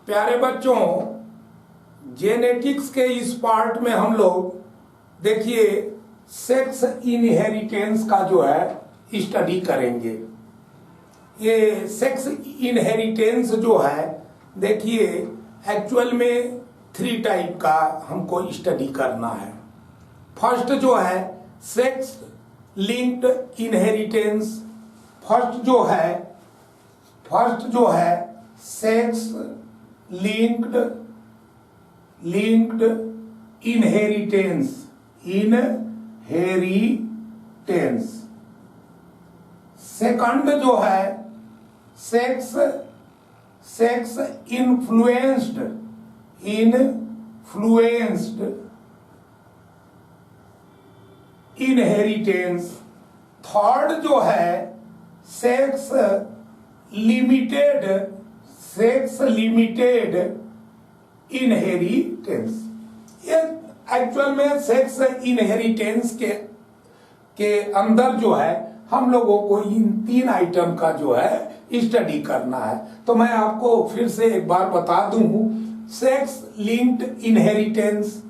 प्यारे बच्चों, जेनेटिक्स के इस पार्ट में हम लोग देखिए सेक्स इनहेरिटेंस का जो है स्टडी करेंगे। ये सेक्स इनहेरिटेंस जो है देखिए एक्चुअल में 3 टाइप का हमको स्टडी करना है। फर्स्ट जो है सेक्स लिंक्ड इनहेरिटेंस, फर्स्ट जो है सेक्स लिंक्ड इनहेरिटेंस। सेकंड जो है सेक्स इन्फ्लुएंस्ड इनहेरिटेंस। थर्ड जो है सेक्स लिमिटेड इनहेरिटेंस। ये एक्चुअल में सेक्स इनहेरिटेंस के अंदर जो है हम लोगों को इन 3 आइटम का जो है स्टडी करना है। तो मैं आपको फिर से एक बार बता दूं, सेक्स लिंक्ड इनहेरिटेंस,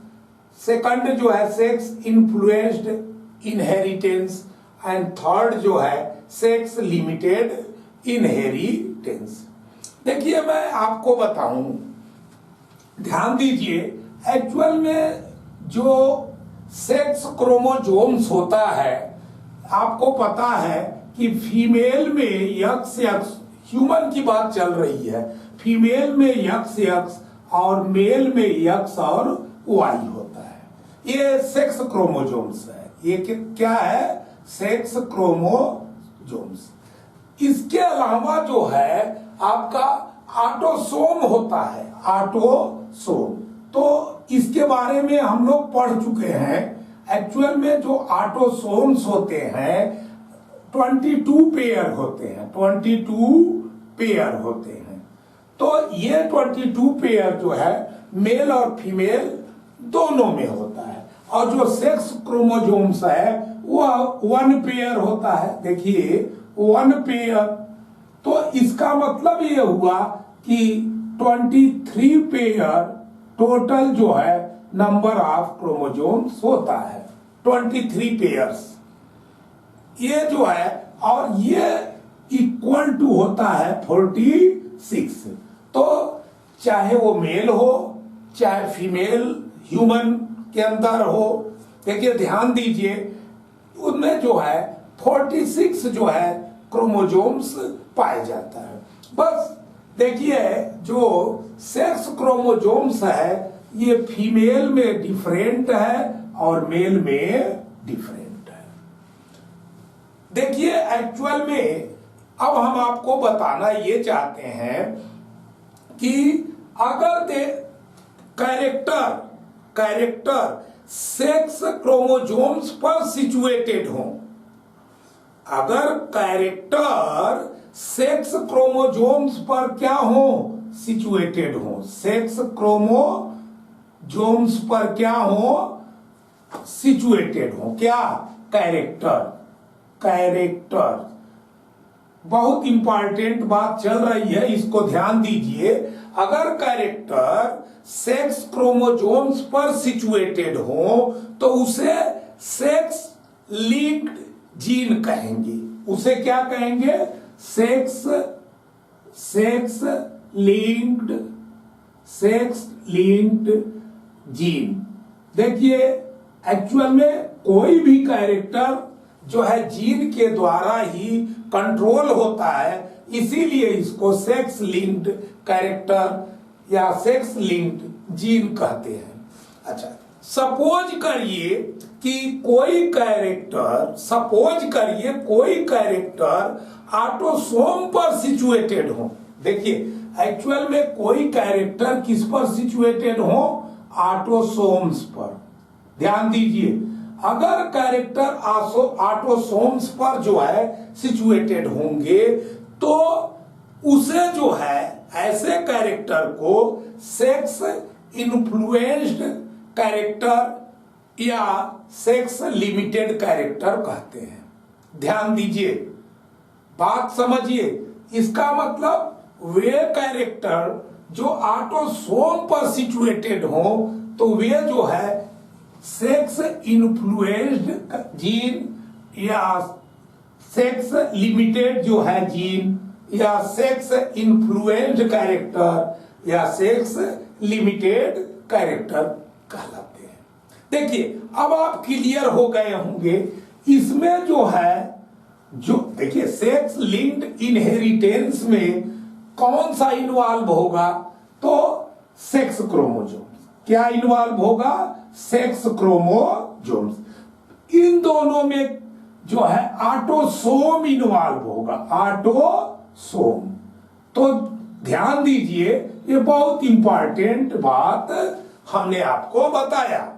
सेकंड जो है sex influenced inheritance and third जो है सेक्स लिमिटेड इनहेरिटेंस। देखिए मैं आपको बताऊं, ध्यान दीजिए, एक्चुअल में जो सेक्स क्रोमोसोम्स होता है, आपको पता है कि फीमेल में एक्स ह्यूमन की बात चल रही है, फीमेल में एक्स और मेल में एक्स और वाई होता है। ये सेक्स क्रोमोसोम्स है। ये क्या है? Sex chromosomes. इसके अलावा जो है आपका ऑटोसोम होता है, ऑटोसोम। तो इसके बारे में हम लोग पढ़ चुके हैं। एक्चुअल में जो ऑटोसोम्स होते हैं 22 पेयर होते हैं, 22 पेयर होते हैं। तो ये 22 पेयर जो है मेल और फीमेल दोनों में होता है। और जो सेक्स क्रोमोसोम्स है वह 1 पेयर होता है। देखिए 1 पेयर, तो इसका मतलब ये हुआ कि 23 पेयर टोटल जो है नंबर ऑफ क्रोमोसोम्स होता है, 23 पेयर्स ये जो है, और ये इक्वल टू होता है 46। तो चाहे वो मेल हो चाहे फीमेल ह्यूमन के अंदर हो, देखिए ध्यान दीजिए, उनमें जो है 46 जो है क्रोमोसोम्स पाए जाता है। बस देखिए जो सेक्स क्रोमोसोम्स है ये फीमेल में डिफरेंट है और मेल में डिफरेंट है। देखिए एक्चुअल में अब हम आपको बताना ये चाहते हैं कि अगर कैरेक्टर सेक्स क्रोमोसोम्स पर सिचुएटेड हो, अगर कैरेक्टर सेक्स क्रोमोसोम्स पर क्या हो? सिचुएटेड हो। सेक्स क्रोमोसोम्स पर क्या हो? सिचुएटेड हो। क्या? कैरेक्टर बहुत इंपॉर्टेंट बात चल रही है, इसको ध्यान दीजिए। अगर कैरेक्टर सेक्स क्रोमोसोम्स पर सिचुएटेड हो तो उसे सेक्स लिंक्ड जीन कहेंगे। उसे क्या कहेंगे? Sex linked gene. देखिए एक्चुअल में कोई भी कैरेक्टर जो है जीन के द्वारा ही कंट्रोल होता है, इसीलिए इसको सेक्स लिंक्ड कैरेक्टर या सेक्स लिंक्ड जीन कहते हैं। अच्छा, सपोज करिए कोई कैरेक्टर ऑटोसोम पर सिचुएटेड हो। देखिए एक्चुअल में कोई कैरेक्टर किस पर सिचुएटेड हो? ऑटोसोम्स पर। ध्यान दीजिए, अगर कैरेक्टर ऑटोसोम्स पर जो है सिचुएटेड होंगे तो उसे जो है ऐसे कैरेक्टर को सेक्स इन्फ्लुएंस्ड कैरेक्टर या सेक्स लिमिटेड कैरेक्टर कहते हैं। ध्यान दीजिए, बात समझिए। इसका मतलब वे कैरेक्टर जो ऑटोसोम पर सिचुएटेड हो तो वे जो है सेक्स इन्फ्लुएंस्ड जीन या सेक्स लिमिटेड जो है जीन या सेक्स इन्फ्लुएंस्ड कैरेक्टर या सेक्स लिमिटेड कैरेक्टर कहलाते हैं। देखिए अब आप क्लियर हो गए होंगे इसमें जो है जो देखिए सेक्स लिंक्ड इनहेरिटेंस में कौन सा इन्वॉल्व होगा तो सेक्स क्रोमोसोम्स। क्या इन्वॉल्व होगा? Sex chromosomes. इन दोनों में जो है ऑटोसोम इन्वॉल्व होगा, ऑटोसोम। तो ध्यान दीजिए ये बहुत इंपॉर्टेंट बात हमने आपको बताया।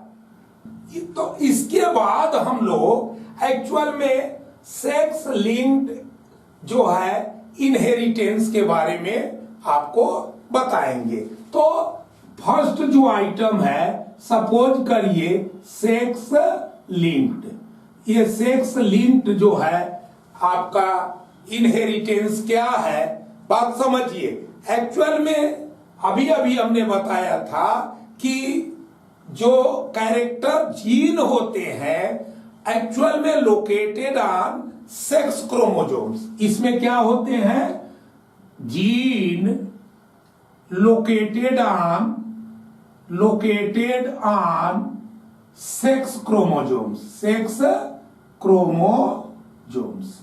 तो इसके बाद हम लोग एक्चुअल में सेक्स लिंक्ड जो है इनहेरिटेंस के बारे में आपको बताएंगे। तो फर्स्ट जो आइटम है सपोज करिए सेक्स लिंक्ड। ये सेक्स लिंक्ड जो है आपका इनहेरिटेंस क्या है बात समझिए। एक्चुअल में अभी अभी हमने बताया था कि जो कैरेक्टर जीन होते हैं एक्चुअल में लोकेटेड ऑन सेक्स क्रोमोसोम्स। इसमें क्या होते हैं? Gene located on sex chromosomes, sex chromosomes.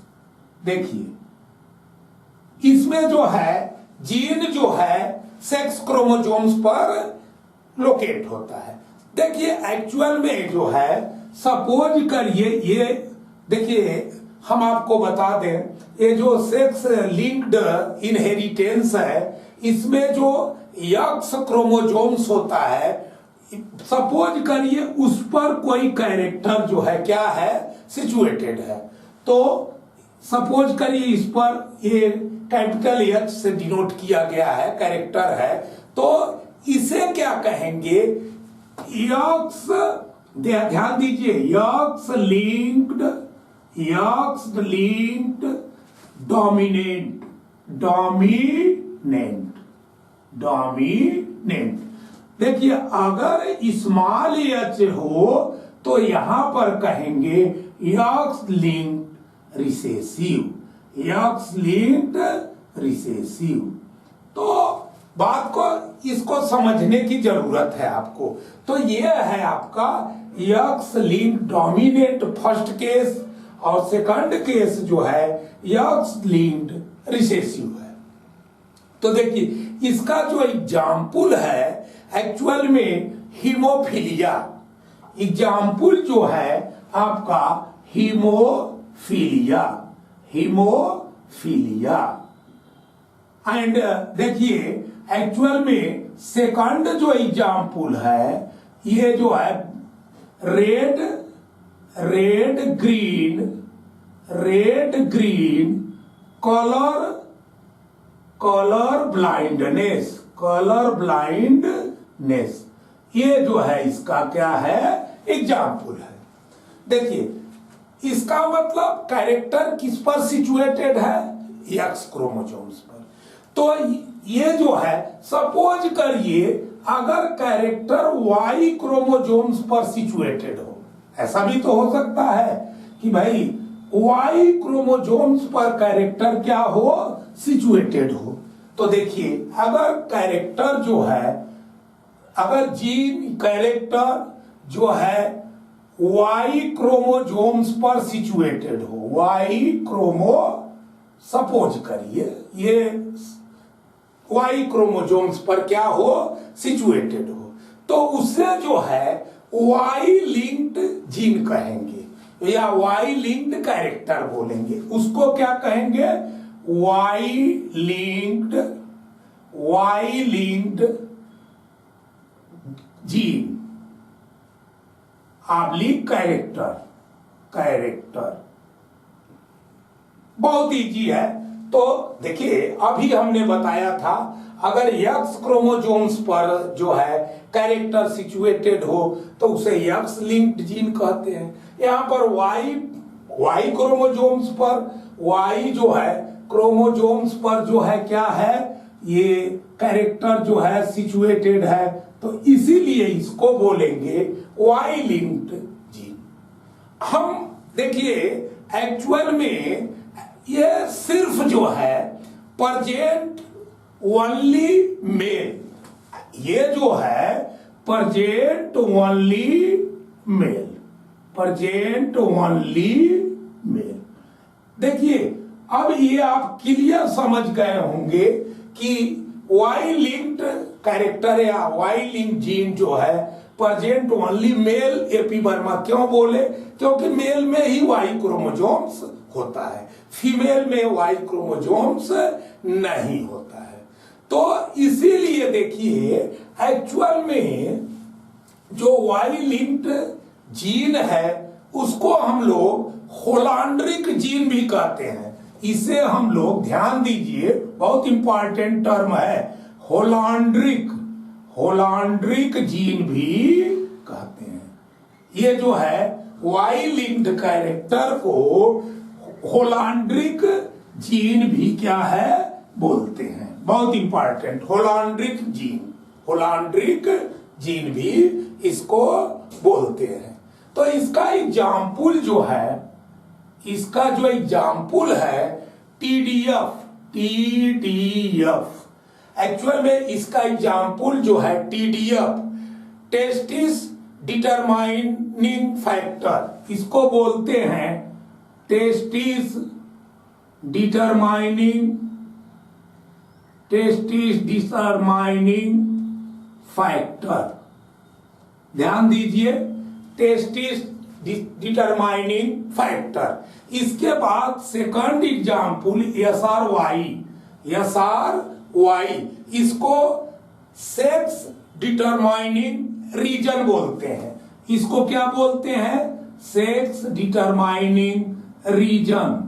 देखिए इसमें जो है जीन जो है सेक्स क्रोमोसोम्स पर लोकेट होता है। देखिए एक्चुअल में जो है सपोज करिए ये देखिए हम आपको बता दें ये जो सेक्स लिंक्ड इनहेरिटेंस है इसमें जो एक्स क्रोमोसोम्स होता है सपोज करिए उस पर कोई कैरेक्टर जो है क्या है सिचुएटेड है। तो सपोज करिए इस पर ये कैपिटल एच से डिनोट किया गया है कैरेक्टर है तो इसे क्या कहेंगे? एक्स, ध्यान दीजिए एक्स लिंक्ड डोमिनेंट। देखिए अगर स्मॉल एच हो तो यहां पर कहेंगे एक्स लिंक्ड रिसेसिव। तो बात को इसको समझने की जरूरत है आपको। तो ये है आपका x link dominant first case और सेकंड केस जो है एक्स लिंक्ड रिसेसिव है। तो देखिए इसका जो एग्जाम्पल है एक्चुअल में हीमोफीलिया। एग्जाम्पल जो है आपका हीमोफीलिया एंड देखिए एक्चुअल में सेकंड जो एग्जाम्पल है ये जो है रेड ग्रीन कलर ब्लाइंडनेस ये जो है इसका क्या है एग्जाम्पल है। देखिए इसका मतलब कैरेक्टर किस पर सिचुएटेड है? एक्स क्रोमोसोम्स पर। तो ये जो है सपोज करिए अगर कैरेक्टर वाई क्रोमोसोम्स पर सिचुएटेड हो, ऐसा भी तो हो सकता है कि भाई वाई क्रोमोसोम्स पर कैरेक्टर क्या हो सिचुएटेड हो। तो देखिए अगर कैरेक्टर जो है अगर जीन कैरेक्टर जो है वाई क्रोमोसोम्स पर सिचुएटेड हो, वाई क्रोमो सपोज करिए ये वाई क्रोमोसोम्स पर क्या हो सिचुएटेड हो तो उसे जो है वाई लिंक्ड जीन कहेंगे या वाई लिंक्ड कैरेक्टर बोलेंगे। उसको क्या कहेंगे? Y linked gene oblique character. बहुत इजी है। तो देखिए अभी हमने बताया था अगर एक्स क्रोमोसोम्स पर जो है कैरेक्टर सिचुएटेड हो तो उसे एक्स लिंक्ड जीन कहते हैं। यहाँ पर वाई क्रोमोसोम्स पर वाई जो है क्रोमोसोम्स पर जो है क्या है ये कैरेक्टर जो है सिचुएटेड है, तो इसीलिए इसको बोलेंगे वाई लिंक्ड जीन। हम देखिए एक्चुअल में ये सिर्फ जो है प्रेजेंट ओनली मेल, ये जो है present only mail, present only mail. देखिए अब ये आप क्लियर समझ गए होंगे कि वाई लिंक्ड कैरेक्टर या वाई लिंक जीन जो है present only mail AP Verma क्यों बोले? क्योंकि मेल में ही वाई क्रोमोसोम्स होता है, फीमेल में वाई क्रोमोसोम्स नहीं होता है। तो इसीलिए देखिए एक्चुअल में जो वाई लिंक्ड जीन है उसको हम लोग होलांड्रिक जीन भी कहते हैं। इसे हम लोग ध्यान दीजिए, बहुत इंपॉर्टेंट टर्म है, होलांड्रिक, होलांड्रिक जीन भी कहते हैं। ये जो है वाई लिंक्ड कैरेक्टर को होलांड्रिक जीन भी क्या है बोलते हैं, बहुत इंपॉर्टेंट, होलांड्रिक जीन, होलांड्रिक जीन भी इसको बोलते हैं। तो इसका एग्जाम्पल जो है, इसका जो एग्जाम्पल है टीडीएफ, टीडीएफ एक्चुअल में इसका एग्जाम्पल जो है टीडीएफ, टेस्टिस डिटरमाइनिंग फैक्टर, इसको बोलते हैं testis determining, testis determining factor. ध्यान दीजिए, टेस्टिस डिटरमाइनिंग फैक्टर। इसके बाद second example S R, S R, इसको सेक्स डिटरमाइनिंग रीजन बोलते हैं। इसको क्या बोलते हैं? Sex determining region.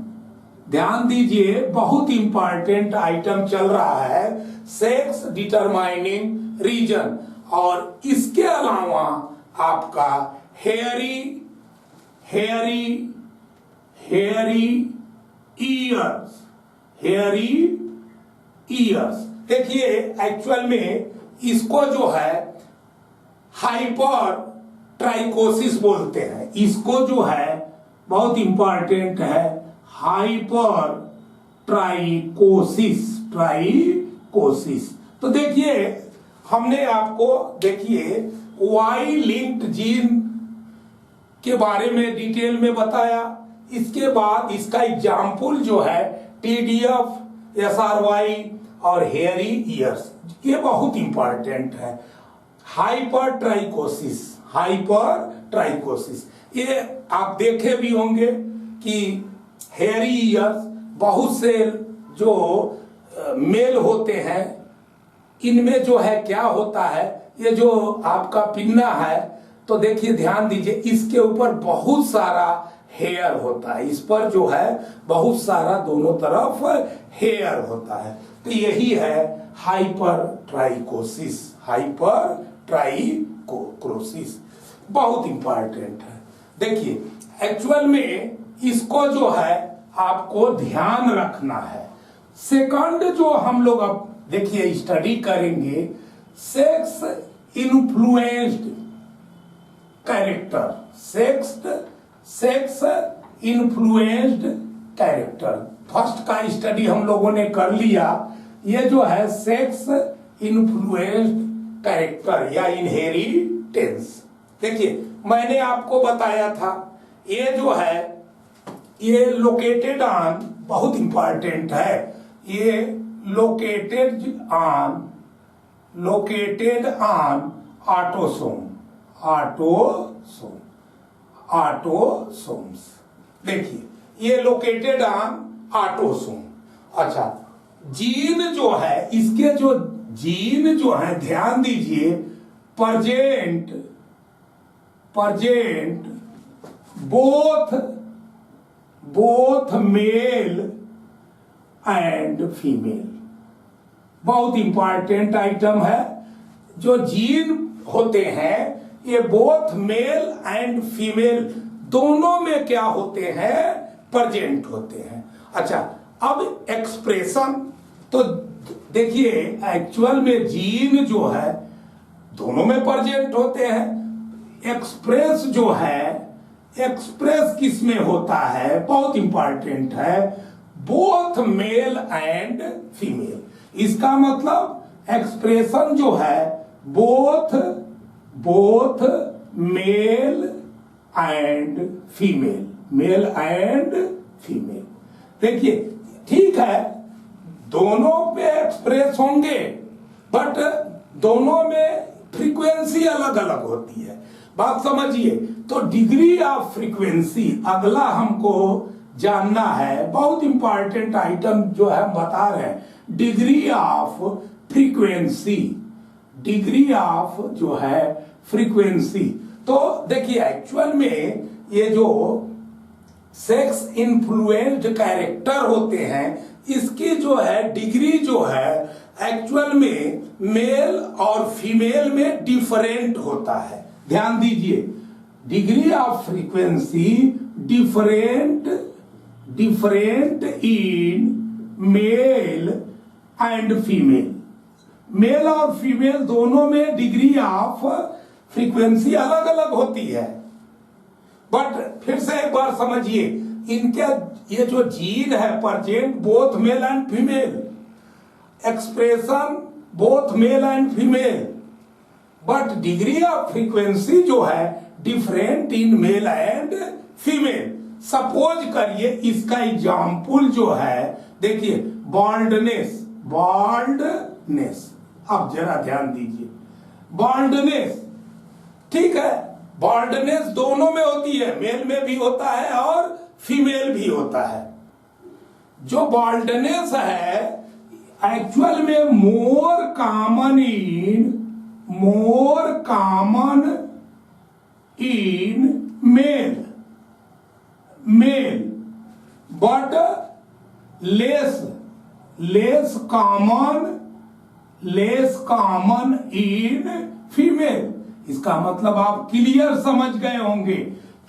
ध्यान दीजिए, बहुत इंपॉर्टेंट आइटम चल रहा है, सेक्स डिटरमाइनिंग रीजन। और इसके अलावा आपका hairy, hairy, hairy years, hairy years. देखिए एक्चुअल में इसको जो है हाइपर ट्राइकोसिस बोलते हैं। इसको जो है बहुत इंपॉर्टेंट है, हाइपर ट्राइकोसिस, ट्राइकोसिस। तो देखिए हमने आपको देखिए वाई लिंक्ड जीन के बारे में डिटेल में बताया। इसके बाद इसका एग्जाम्पल जो है टीडीएफ, एसआरवाई और हेयरी ईयर्स, ये बहुत इंपॉर्टेंट है। हाइपर ट्राइकोसिस, हाइपर ट्राइकोसिस, ये आप देखे भी होंगे कि हेयरी ईयर्स बहुत से जो मेल होते हैं, इनमें जो है क्या होता है, ये जो आपका पिन्ना है, तो देखिए ध्यान दीजिए, इसके ऊपर बहुत सारा हेयर होता है, इस पर जो है बहुत सारा दोनों तरफ हेयर होता है। तो यही है हाइपर ट्राइकोसिस, हाइपर ट्राइकोसिस, बहुत इंपॉर्टेंट है। देखिए एक्चुअल में इसको जो है आपको ध्यान रखना है। सेकंड जो हम लोग अब देखिए स्टडी करेंगे, sex influenced character, sex influenced character. First का स्टडी हम लोगों ने कर लिया। ये जो है सेक्स इन्फ्लुएंस्ड कैरेक्टर या इनहेरिटेंस। देखिए मैंने आपको बताया था, ये जो है ये लोकेटेड ऑन, बहुत इंपॉर्टेंट है, ये लोकेटेड ऑन ऑटोसोम, ऑटोसोम्स। देखिए ये लोकेटेड ऑन ऑटोसोम। अच्छा, जीन जो है, इसके जो जीन जो है ध्यान दीजिए, present both male and female, बहुत इंपॉर्टेंट आइटम है। जो जीन होते हैं ये बोथ मेल एंड फीमेल दोनों में क्या होते हैं, प्रेजेंट होते हैं। अच्छा, अब एक्सप्रेशन, तो देखिए एक्चुअल में जीन जो है दोनों में प्रेजेंट होते हैं। एक्सप्रेस जो है, एक्सप्रेस किस में होता है, बहुत इंपॉर्टेंट है, बोथ मेल एंड फीमेल। इसका मतलब एक्सप्रेशन जो है both male and female, mail and female. देखिए ठीक है, दोनों पे एक्सप्रेस होंगे बट दोनों में फ्रीक्वेंसी अलग अलग होती है। बात समझिए। तो डिग्री ऑफ फ्रीक्वेंसी अगला हमको जानना है, बहुत इंपॉर्टेंट आइटम जो है हम बता रहे हैं, degree of frequency, degree of जो है फ्रीक्वेंसी। तो देखिए एक्चुअल में ये जो सेक्स इन्फ्लुएंस्ड कैरेक्टर होते हैं इसकी जो है डिग्री जो है एक्चुअल में मेल और फीमेल में डिफरेंट होता है। ध्यान दीजिए, degree of frequency different in male and female. Male और फीमेल दोनों में डिग्री ऑफ फ्रीक्वेंसी अलग अलग होती है। बट फिर से एक बार समझिए, इनके ये जो जीन है present both male and female, expression both male and female, but degree of frequency जो है different in male and female. Suppose करिए इसका एग्जाम्पल जो है, देखिए बाल्डनेस, बाल्डनेस, अब जरा ध्यान दीजिए, बाल्डनेस, ठीक है, बाल्डनेस दोनों में होती है, मेल में भी होता है और फीमेल भी होता है। जो बाल्डनेस है एक्चुअल में more common in male but less common in female. इसका मतलब आप क्लियर समझ गए होंगे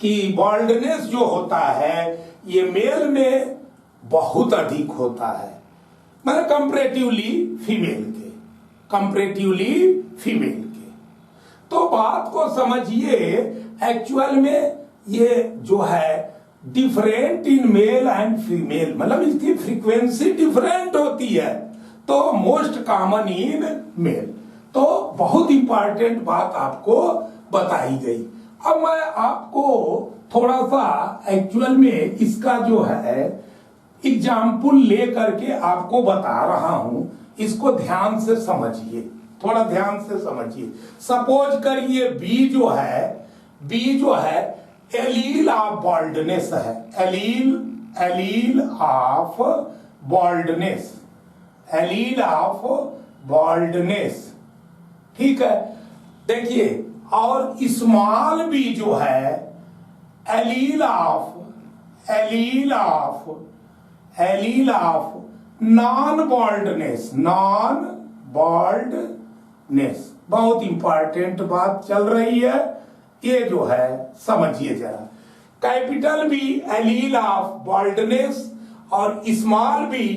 कि बाल्डनेस जो होता है ये मेल में बहुत अधिक होता है, मतलब कंपैरेटिवली फीमेल के। तो बात को समझिए, एक्चुअल में ये जो है different in male and female, मतलब इसकी फ्रीक्वेंसी डिफरेंट होती है, तो मोस्ट कॉमन इन मेल। तो बहुत इंपॉर्टेंट बात आपको बताई गई। अब मैं आपको थोड़ा सा एक्चुअल में इसका जो है एग्जाम्पल ले करके आपको बता रहा हूं, इसको ध्यान से समझिए, थोड़ा ध्यान से समझिए। सपोज करिए बी जो है एलील ऑफ बाल्डनेस है, एलील ऑफ बाल्डनेस, ठीक है। देखिए, और स्मॉल बी जो है एलील ऑफ नॉन बाल्डनेस। बहुत इंपॉर्टेंट बात चल रही है, ये जो है समझिए जरा। Capital B allele of baldness और small B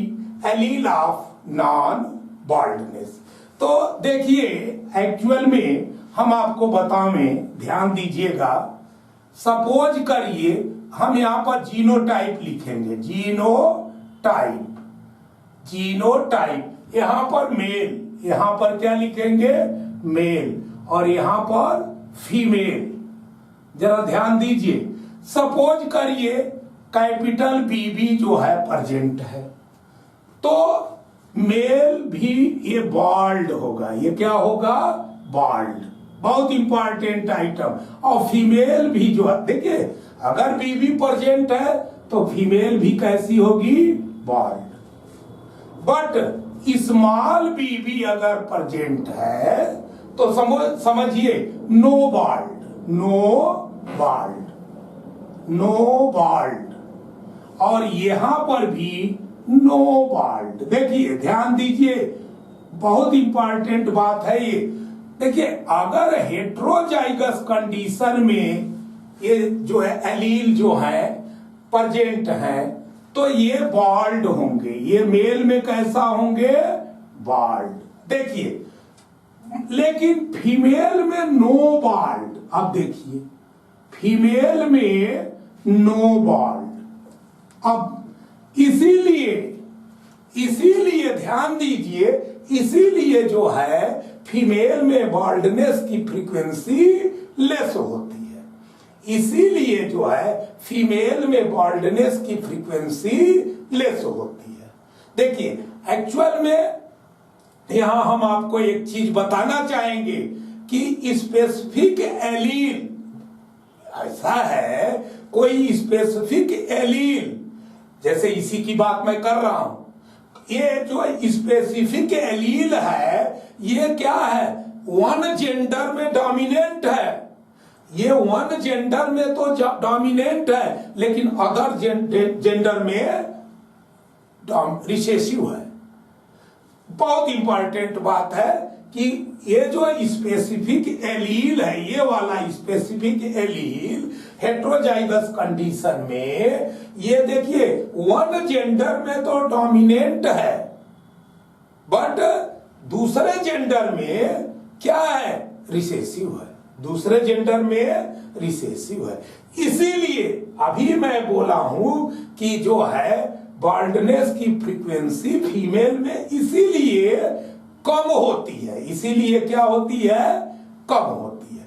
allele of non baldness. तो देखिए एक्चुअल में हम आपको बतावें, ध्यान दीजिएगा। सपोज करिए हम यहां पर जीनोटाइप लिखेंगे, जीनोटाइप यहां पर मेल, यहां पर क्या लिखेंगे, मेल, और यहां पर फीमेल। जरा ध्यान दीजिए। सपोज करिए कैपिटल बीबी जो है प्रेजेंट है, तो मेल भी ये बाल्ड होगा, ये क्या होगा, बाल्ड। बहुत इंपॉर्टेंट आइटम। और फीमेल भी जो है, देखिए अगर बीबी प्रेजेंट है तो फीमेल भी कैसी होगी, बाल्ड। बट स्मॉल बीबी अगर प्रेजेंट है तो समझिए नो बाल्ड, और यहां पर भी नो बाल्ड। देखिए ध्यान दीजिए, बहुत इंपॉर्टेंट बात है ये। देखिए अगर हेट्रोजाइगस कंडीशन में ये जो है एलील जो है प्रेजेंट है तो ये बाल्ड होंगे, ये मेल में कैसा होंगे, बाल्ड। देखिए, लेकिन फीमेल में नो बाल्ड। अब देखिए, फीमेल में नो बाल्ड। अब इसीलिए ध्यान दीजिए, इसीलिए जो है फीमेल में बाल्डनेस की फ्रीक्वेंसी लेस होती है। इसीलिए जो है फीमेल में बाल्डनेस की फ्रीक्वेंसी लेस होती है। देखिए, एक्चुअल में यहां हम आपको एक चीज बताना चाहेंगे कि स्पेसिफिक एलील ऐसा है, कोई स्पेसिफिक एलील, जैसे इसी की बात मैं कर रहा हूं, ये जो स्पेसिफिक एलील है ये क्या है, वन जेंडर में डोमिनेंट है। ये वन जेंडर में तो डोमिनेंट है, लेकिन अदर जेंडर में रिसेसिव है। बहुत इंपॉर्टेंट बात है कि ये जो स्पेसिफिक एलील है, ये वाला स्पेसिफिक एलील हेट्रोजाइगस कंडीशन में, ये देखिए वन जेंडर में तो डोमिनेंट है, बट दूसरे जेंडर में क्या है, रिसेसिव है। दूसरे जेंडर में रिसेसिव है। इसीलिए अभी मैं बोला हूं कि जो है बाल्डनेस की फ्रीक्वेंसी फीमेल में इसीलिए कम होती है। इसीलिए क्या होती है, कम होती है।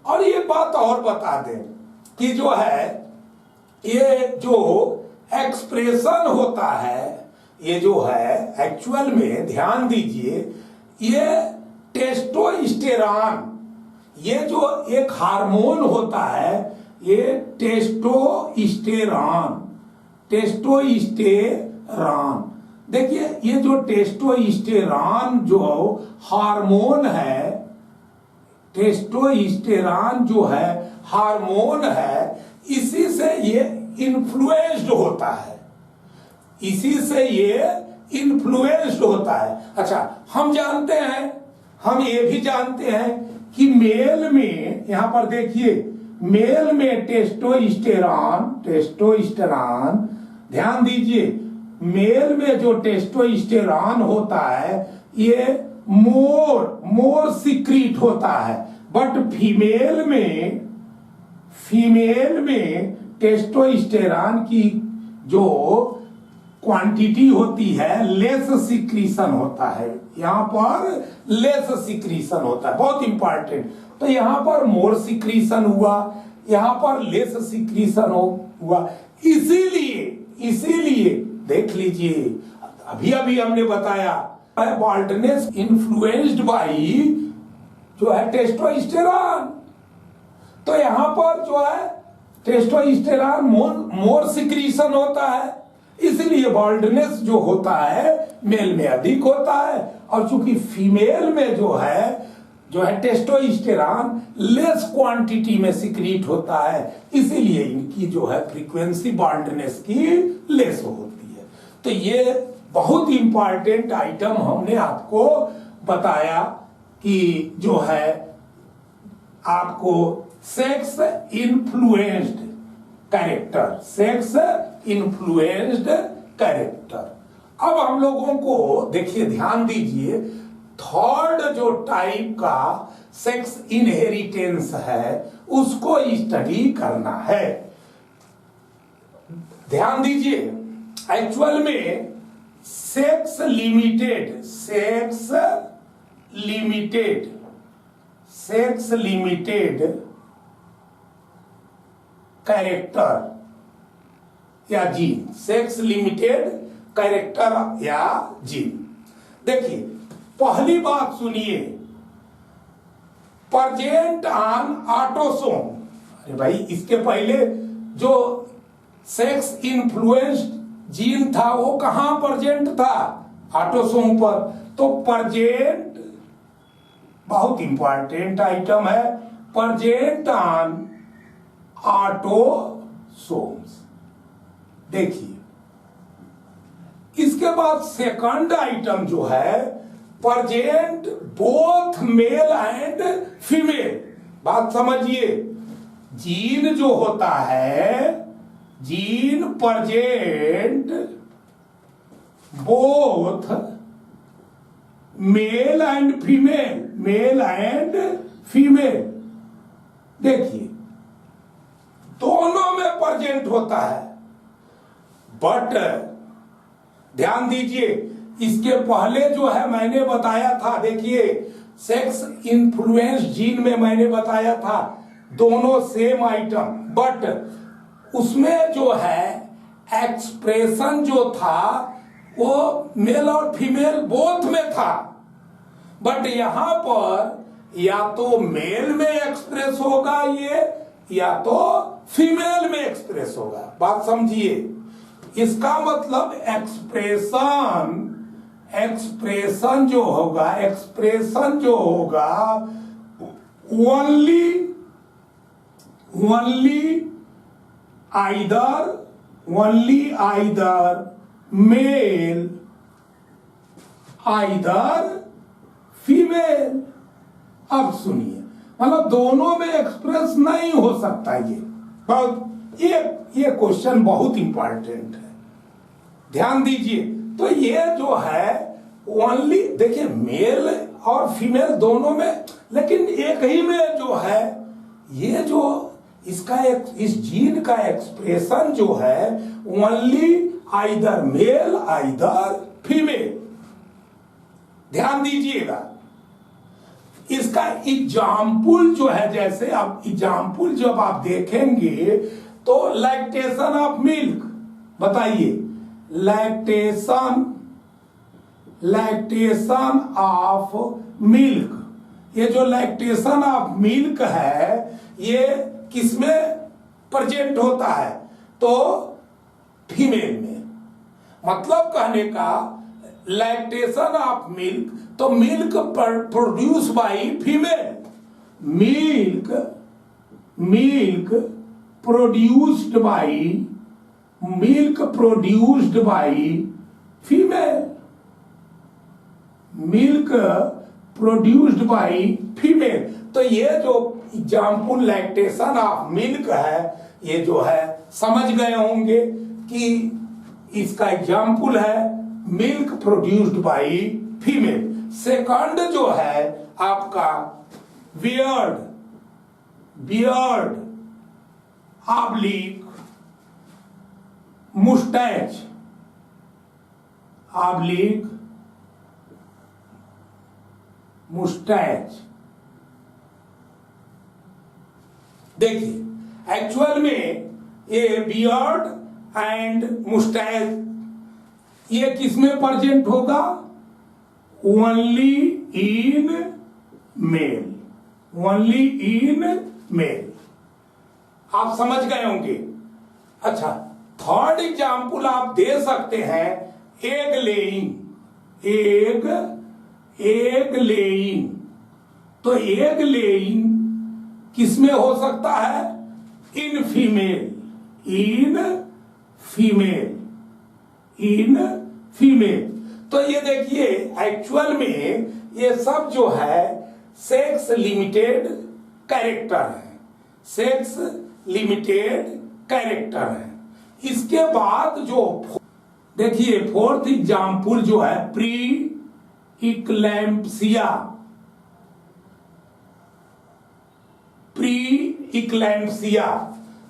और ये बात और बता दें कि जो है ये जो एक्सप्रेशन होता है, ये जो है एक्चुअल में ध्यान दीजिए, ये टेस्टोस्टेरॉन, ये जो एक हार्मोन होता है, ये टेस्टोस्टेरॉन, देखिए ये जो टेस्टोस्टेरॉन जो हार्मोन है, टेस्टोस्टेरॉन जो है हार्मोन है, इसी से ये इन्फ्लुएंस्ड होता है। इसी से ये इन्फ्लुएंस्ड होता है। अच्छा, हम जानते हैं, हम ये भी जानते हैं कि मेल में, यहां पर देखिए, मेल में टेस्टोस्टेरॉन, ध्यान दीजिए, मेल में जो टेस्टोस्टेरॉन होता है ये मोर सीक्रेट होता है, बट फीमेल में टेस्टोस्टेरॉन की जो क्वांटिटी होती है लेस सिक्रीशन होता है। यहां पर लेस सिक्रीशन होता है, बहुत इंपॉर्टेंट। तो यहां पर मोर सिक्रीशन हुआ, यहां पर लेस सिक्रीशन हुआ। इसीलिए देख लीजिए, अभी हमने बताया बाल्डनेस इन्फ्लुएंस्ड बाई जो है टेस्टोस्टेरॉन। तो यहां पर जो है टेस्टोस्टेरॉन मोर सिक्रीशन होता है, इसलिए बाल्डनेस जो होता है मेल में अधिक होता है। और चूंकि फीमेल में जो है टेस्टोस्टेरॉन लेस क्वांटिटी में सिक्रीट होता है, इसीलिए इनकी जो है फ्रीक्वेंसी बाल्डनेस की लेस होती है। तो ये बहुत इंपॉर्टेंट आइटम हमने आपको बताया कि जो है आपको सेक्स इन्फ्लुएंस्ड कैरेक्टर। अब हम लोगों को देखिए, ध्यान दीजिए, थर्ड जो टाइप का सेक्स इनहेरिटेंस है उसको स्टडी करना है। ध्यान दीजिए, एक्चुअल में सेक्स लिमिटेड कैरेक्टर या जीन, सेक्स लिमिटेड कैरेक्टर या जीन। देखिए, पहली बात सुनिए, प्रेजेंट ऑन ऑटोसोम। अरे भाई, इसके पहले जो सेक्स इन्फ्लुएंस्ड जीन था वो कहां प्रेजेंट था, ऑटोसोम पर। तो प्रेजेंट बहुत इंपॉर्टेंट आइटम है, प्रेजेंट ऑन ऑटोसोम्स। देखिए, इसके बाद सेकंड आइटम जो है present both male and female. बात समझिए, जीन जो होता है, gene present both male and female, mail and female, देखिए दोनों में प्रेजेंट होता है। बट ध्यान दीजिए, इसके पहले जो है मैंने बताया था, देखिए सेक्स इन्फ्लुएंस जीन में मैंने बताया था दोनों सेम आइटम, बट उसमें जो है एक्सप्रेशन जो था वो मेल और फीमेल बोथ में था। बट यहां पर या तो मेल में एक्सप्रेस होगा ये, या तो फीमेल में एक्सप्रेस होगा। बात समझिए, इसका मतलब एक्सप्रेशन जो होगा only either male either female. अब सुनिए, मतलब दोनों में एक्सप्रेस नहीं हो सकता। ये क्वेश्चन बहुत इंपॉर्टेंट है, ध्यान दीजिए। तो ये जो है ओनली, देखिए मेल और फीमेल दोनों में, लेकिन एक ही में जो है ये जो इसका इस जीन का एक्सप्रेशन जो है only either male either female. ध्यान दीजिएगा, इसका एग्जाम्पल जो है, जैसे आप एग्जाम्पल जब आप देखेंगे तो लैक्टेशन ऑफ मिल्क, बताइए लैक्टेशन ऑफ मिल्क, ये जो लैक्टेशन ऑफ मिल्क है ये किसमें प्रेजेंट होता है? तो फीमेल में। मतलब कहने का लैक्टेशन ऑफ मिल्क, तो milk produce by female, milk produced by female, milk produced by female. तो ये जो एग्जाम्पल लैक्टेशन ऑफ मिल्क है, ये जो है समझ गए होंगे कि इसका एग्जाम्पल है milk produced by female. Second जो है आपका beard oblique mustache, oblique mustache. देखिए एक्चुअल में ये बियर्ड एंड मुस्टैच ये किसमें प्रेजेंट होगा? Only in male. आप समझ गए होंगे। अच्छा, थर्ड एग्जाम्पल आप दे सकते हैं एग लेइंग। तो एग लेइंग किसमें हो सकता है? In female. तो ये देखिए एक्चुअल में ये सब जो है सेक्स लिमिटेड कैरेक्टर है। इसके बाद जो देखिए फोर्थ एग्जाम्पल जो है प्री इक्लैम्पसिया।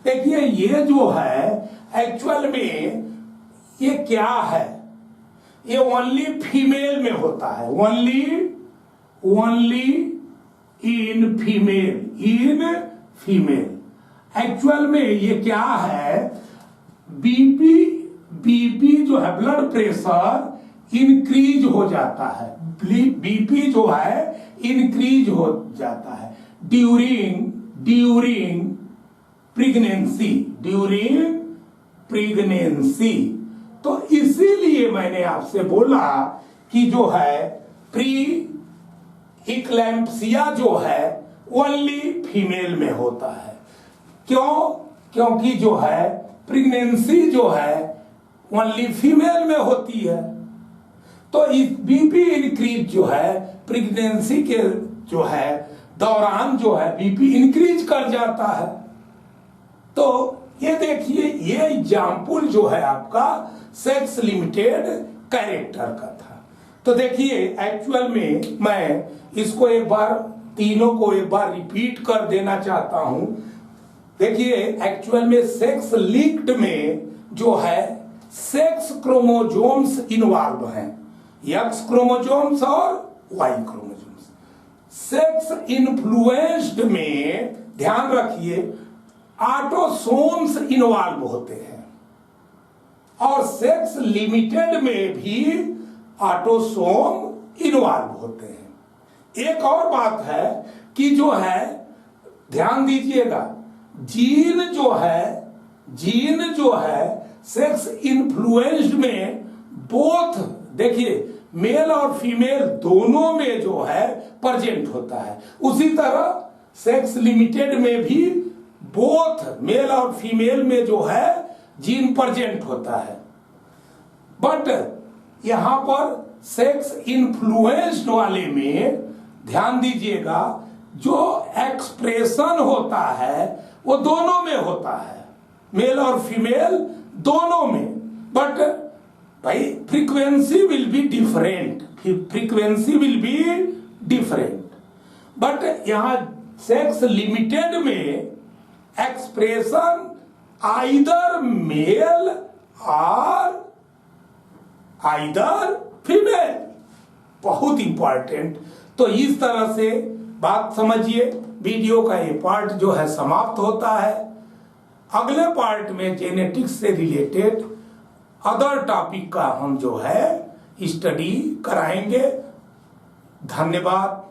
देखिए ये जो है एक्चुअल में ये क्या है? ये ओनली फीमेल में होता है, ओनली इन फीमेल। एक्चुअल में ये क्या है? बीपी जो है ब्लड प्रेशर इंक्रीज हो जाता है, बीपी जो है इंक्रीज हो जाता है ड्यूरिंग प्रेगनेंसी। तो इसीलिए मैंने आपसे बोला कि जो है प्री इक्लैम्पसिया जो है ओनली फीमेल में होता है। क्योंकि जो है प्रेगनेंसी जो है ओनली फीमेल में होती है। तो बीपी इंक्रीज जो है प्रेगनेंसी के जो है दौरान जो है बीपी इंक्रीज कर जाता है। तो ये देखिए ये एग्जाम्पल जो है आपका सेक्स लिमिटेड कैरेक्टर का था। तो देखिए एक्चुअल में मैं इसको एक बार तीनों को एक बार रिपीट कर देना चाहता हूं। देखिए एक्चुअल में सेक्स लिंक्ड में जो है सेक्स क्रोमोजोम्स इन्वॉल्व हैं, एक्स क्रोमोजोम्स और वाई क्रोमोजोम्स। सेक्स इन्फ्लुएंस्ड में ध्यान रखिए ऑटोसोम्स इन्वॉल्व होते हैं और सेक्स लिमिटेड में भी ऑटोसोम इन्वॉल्व होते हैं। एक और बात है कि जो है ध्यान दीजिएगा जीन जो है सेक्स इन्फ्लुएंस्ड में बोथ देखिए मेल और फीमेल दोनों में जो है प्रेजेंट होता है। उसी तरह सेक्स लिमिटेड में भी बोथ मेल और फीमेल में जो है जीन प्रेजेंट होता है। बट यहां पर सेक्स इन्फ्लुएंस्ड वाले में ध्यान दीजिएगा जो एक्सप्रेशन होता है वो दोनों में होता है, मेल और फीमेल दोनों में। बट भाई frequency will be different. But यहां सेक्स लिमिटेड में एक्सप्रेशन आइदर मेल और आइदर फीमेल, बहुत इंपॉर्टेंट। तो इस तरह से बात समझिए। वीडियो का ये पार्ट जो है समाप्त होता है। अगले पार्ट में जेनेटिक्स से रिलेटेड अदर टॉपिक का हम जो है स्टडी कराएंगे। धन्यवाद।